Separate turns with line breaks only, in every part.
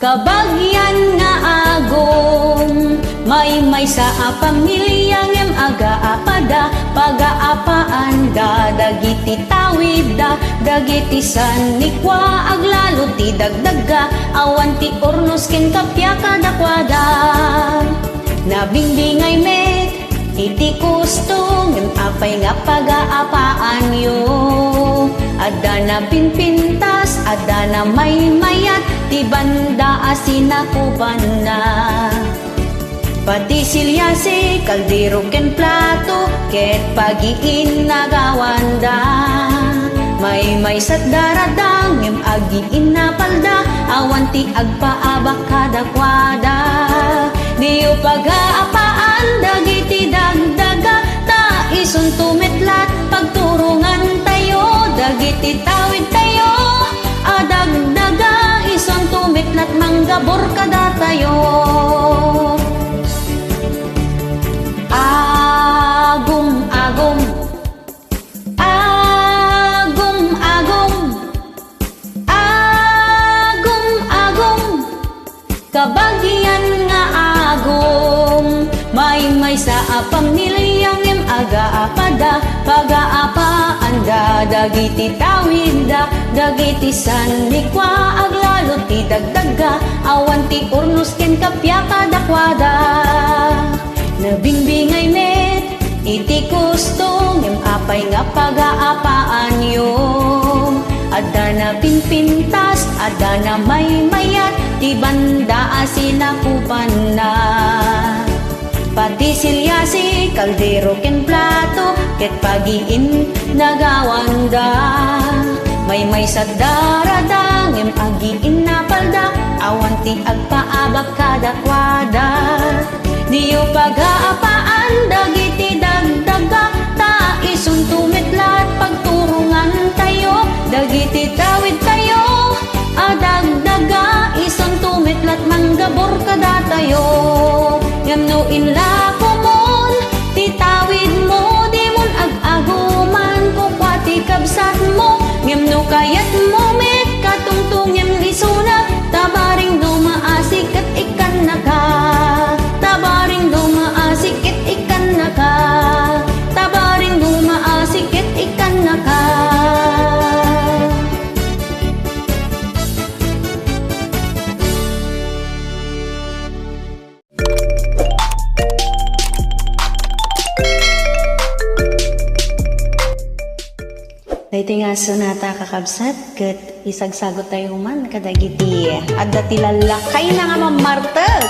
Kabagyan nga agom, may sa pamilyang em aga-apada, pag-aapaan da, dagiti tawid da, dagiti sanikwa, aglalo ti dagdaga, awan ti ornos ken kapya kadakwada. Nabingbingay met, iti kustong, em apay nga pag-aapaan yo. Ada na pinpintas, ada na may mayat, ti banda asinakuban na. Pati silyasi, kaldero ken plato, ket pagiin nagawanda. May sat daradang, em agiin na palda, awan ti agpaabak kadakwada. Diyo pag-aapaan, dagiti dagdaga, ta ison tumetlat, pagturungan tayo, dagiti tawid tayo, adagdaga, ison tumetlat, manggabor kada tayo. Agum, agum, agum, agum, agum, agum, kabagyan nga agum, may sa pamilyang em aga-apada, pag-aapaanda, dagiti tawida, dagiti sanikwa, aglalo ti dagdaga, awan ti ornos ken kapya kadakwada. Nabingbingay met, iti kustong, em apay nga pag-aapaan yo. Ada na pinpintas, ada na may mayat, ti banda asinakupan na. Pati silyasi, kaldero ken plato, ket pagiin nagawanda. May sa daradang, em agiin na palda, awan ti agpaabak kadakwada. Diyo pag-aapaan, dagiti dagdaga, ta ison tumetlat, pagturungan tayo, dagiti tawid tayo, adagdaga, ison tumetlat, manggabor kada tayo. Yamno inlako mon, ti tawid mo, di mon ag-aguman, kukwa ti kabsat mo, yamno kayat mo met, katungtung yam isuna, tabaring dumaasik at ikan naka. Tabaring dumaasik at ikan naka, tabaring dumaasik at ikan naka. Dahito nga sonata kakabsat, kat isagsagot tayo man kadagiti, adda tilalakay na nga mamartag.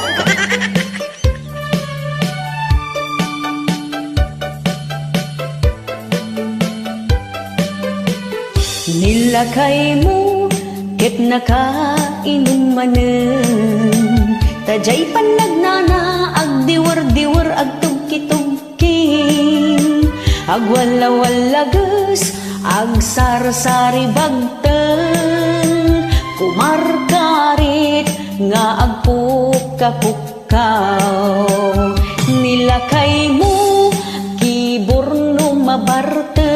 Nilakay mo, ket nakainom manen, tajay panagnana, agdiwar-diwar, agtugki-tugki, agwala-walagas, agsar-sari bagten, kumarkarit, nga agpukka-pukkaw. Nilakay mo, kiborno mabarte,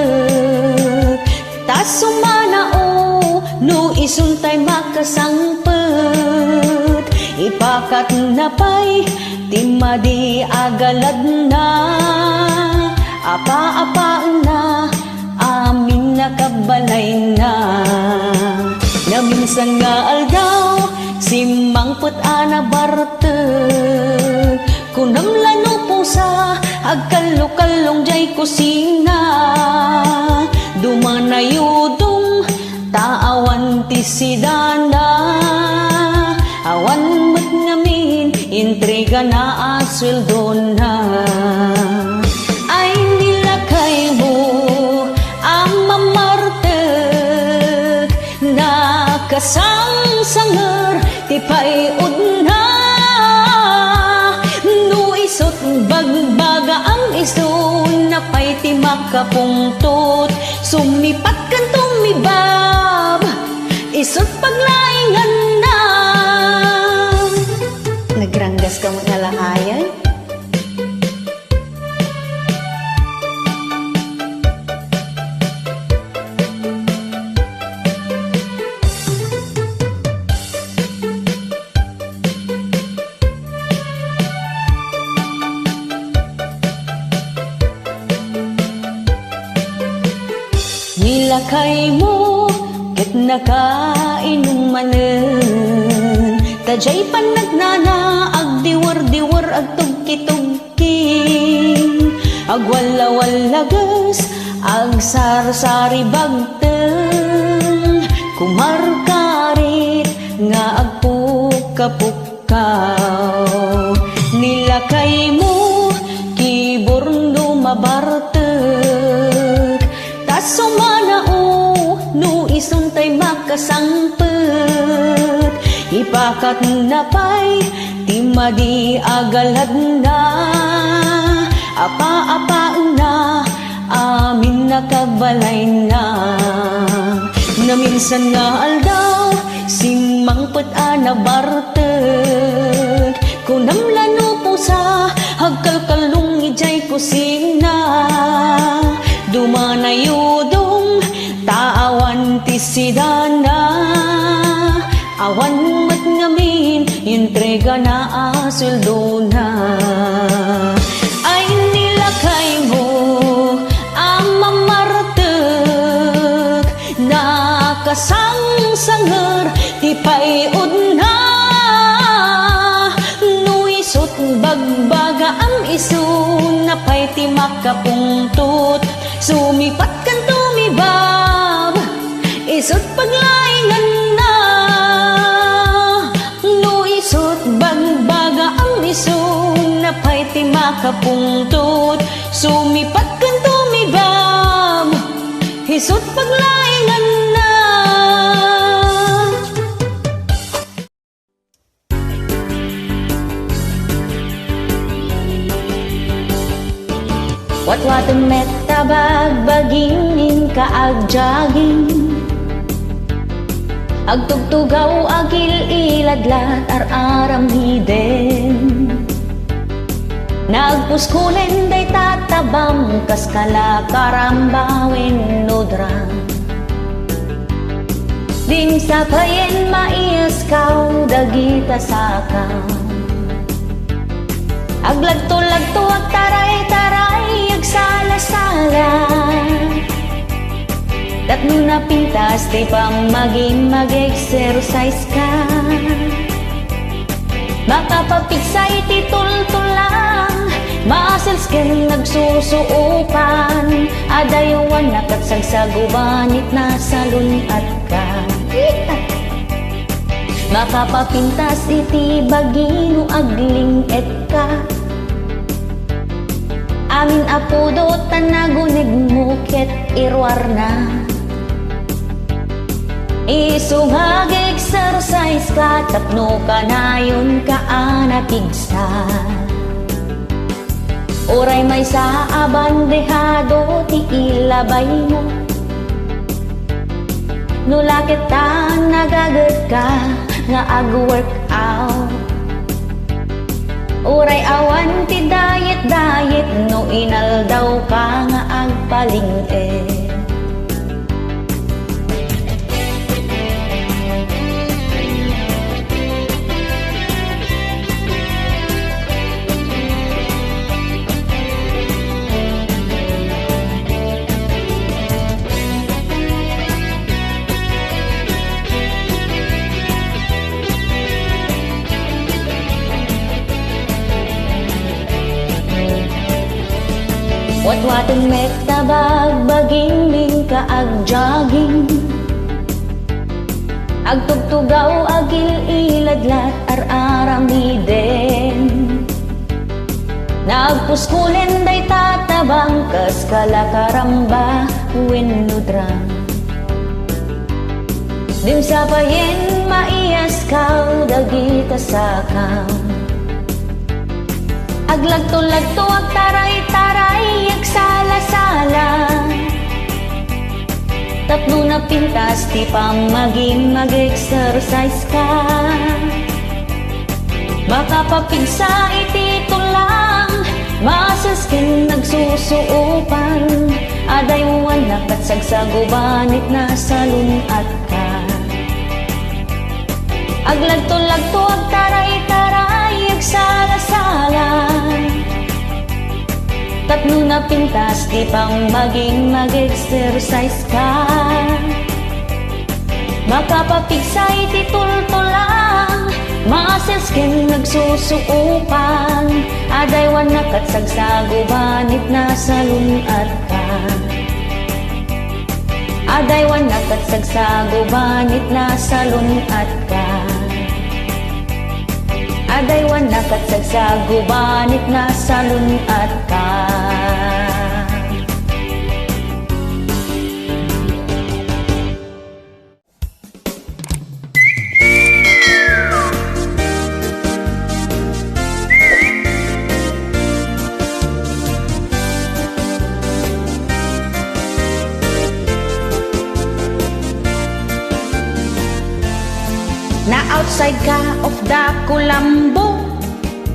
sumanao, no isuntay makasangpet, ipakat na pa'y timadi agalad na, apa-apaan na, amin nakabalay na. Naminsan nga aldaw, simangpet anabarte, kunam lano pusa, agkalo-kalong jay kusina, dumanayudong taawan ti sidana, awan met ngamin intriga na asweldo na. Ay nilakay mo amamarte, nakasangsanger ti payod na, no isot bagbaga ang iso, napay ti makapungtot, sumipat kan tumibab, isot paglaingan na. Nagranggas ka mo nalahayan? nilakay mo ket nakainumanen, tajay panagnana agdiwar-diwar agtugki-tugking, agwala-walagas agsarsari bagteng, kumarkarit nga agpukapukaw. Nilakay mo kiborno mabartek, tas sumanao no isuntay makasangpet, ipakat na pa'y timadi agalad na, apa-apaan na amin nakabalay na. Na minsan nga aldaw simangpet ana bartek, kunamlano po sa hagkalkalong ijay kusina, dumanayudong taawan ti sidana, awan mat ngamin entrega na asuldo na. Ay nilakay mo ang mamartek, nakasangsanger ti payod na, no isot bagbaga ang iso na pay ti makapungtot, sumipat kan tumibab isot paglaingan na, no isot bagbaga ang iso na pay ti makapungtot, sumipat kan tumibab isot paglaingan na. Watwaton metta bagbagingin kaagjaging, agtugtugaw agil iladlat ar-aram hiden, nagpuskulen day tatabam kaskala karambawen nodra, din sa payen maiaskaw dagita sakaw, aglagto-lagto ag taray-taray agsala-sala, tatno na pintas di pang maging mag-exercise ka, makapapigsay ti tultulang muscles ken nagsusuupan, adayawan nakatsagsagubanit na salunat ka, makapapintas iti bagino agling et ka, amin apudo tanagunig mo ket irwar na, isungag exercise ka tapno kanayon ka anapigsa, oray may sa abandehado ti ilabay mo, nulakit ta nagagat ka nga ag-workout, oray awan ti diet no inaldaw ka nga agpaling-e. Watwaton metta bagbaging ka agjaging, agtugtugaw agil iladlat ar-aram hiden, nagpuskulen day tatabang kaskala karamba wenudra, dim sa payen maiaskaw dagita sakaw, aglagto-lagto ag taray-taray agsala-sala, tatlo na pintas ti pang maging mag-exercise ka, makapapigsa iti tulang muscles ken nagsusuupan, adaywan nakatsagsagubanit na salunat ka, aglagto-lagto ag taray-taray agsala-sala, tatlo na mapintas, di pang maging mag-exercise ka. Makapapigsay ti tultulang, muscles ken nagsusuupan. Adaywan nakatsagsago, banit na salunat ka. Adaywan nakatsagsago, banit na salunat ka. Adaywan nakatsagsago, banit na salunat ka. Na outside ka of the kulambo,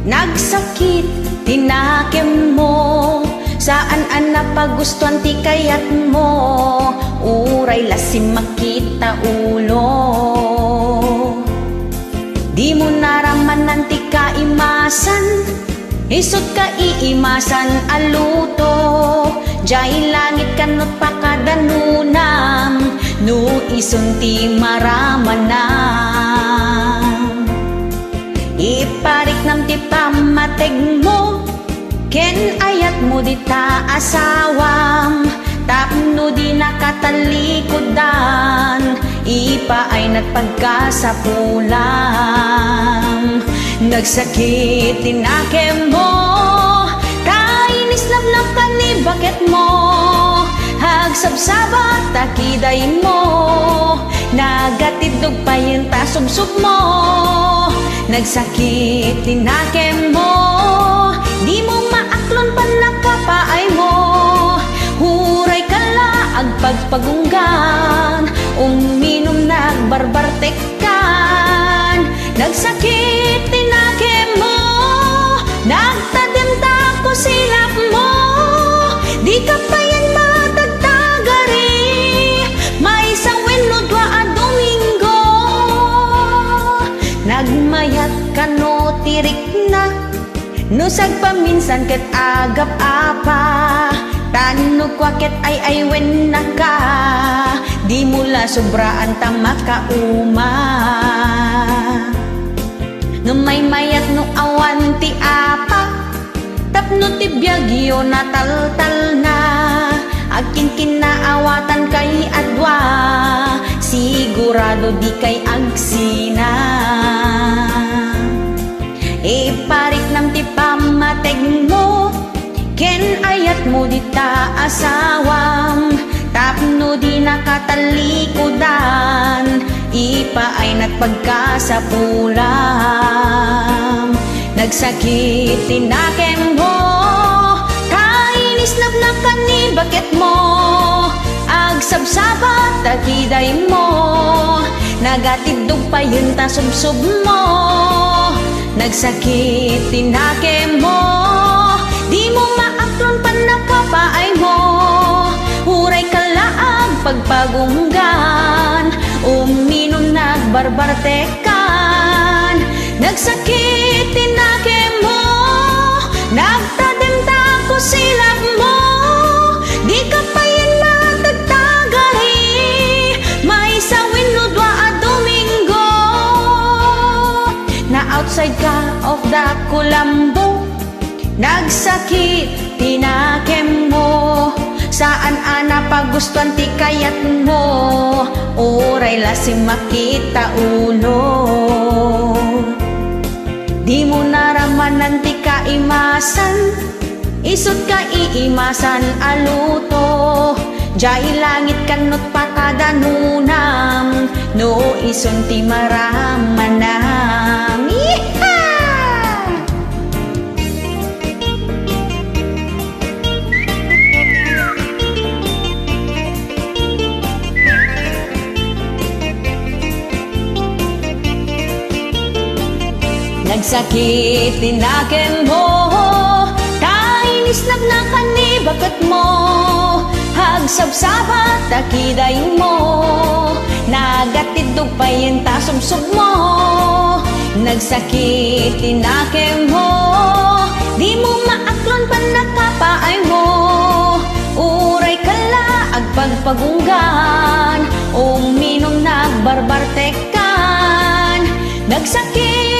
nagsakit tinakim mo. Saan ang napagustuhan ti kayat mo, uray lasim makita ulo. Di mo naramanan ti kaimasan, isot ka iimasan aluto. Jay langit kanot pakadanunam, no isunti maramanam. Iparik nam ti pamateg mo, ken ayat mo di ta asawam. Tapno di nakatalikodan, ipa ay nagpagkasapulang. Nagsakit tinakem mo, kainis lablab ka ni bakit mo. Hagsabsabat takiday mo, nagatidog pa yung tasubsub mo. Nagsakit tinakem mo, di mo maaklon pa nakapaay mo. Huray kala agpagpagunggan, uminom nagbarbartekan. Nagsakit tinakem mo, nagtadim ko silap mo. Di ka pa yan matagtagari, may isang wenudwa a Domingo. Nagmayat ka no tirik na, no sagpaminsan ket agap apa. Tanog kwaket ay wen na ka, di mula sobraan ta makauma. No may mayat no awan ti apa, tapno ti biyagyo na taltal na. Akin kinaawatan kay adwa, sigurado di kay agsina. Iparik nam ti pamateg mo, ken ayat mo di ta asawam. Tapno di nakatalikodan, ipa ay nagpagkasapulam. Nagsakit tinakem mo, kainis nabnak ka ni bakit mo. Agsabsabat takiday mo, nagatidog pa yun tasubsub mo. Nagsakit tinakem mo, di mo maaklon pa nakapaay mo. Huray kalaag pagpagunggan, uminom nagbarbartekan. Nagsakit tinakem mo, nagtadim ko silap mo. Di ka pa yan matagtagari, may sawin no dwa a Domingo. Na outside ka of the kulambo, nagsakit tinakem mo. Saan ana pagustuhan ti kayat mo, uray lasim makita ulo. Di mo naramanan ti kaimasan, isot ka iimasan aluto. Jay langit kanot pakadanunam, no ison ti maramanam. Nagsakit tinakem mo, kainis nagnakan ni bakit mo. Hagsabsabat takiday mo, nagatidog pa yung tasubsub mo. Nagsakit tinakem mo, di mo maaklon pa nakapaay mo. pagunggan, uminom nagbarbartekan, nagsakit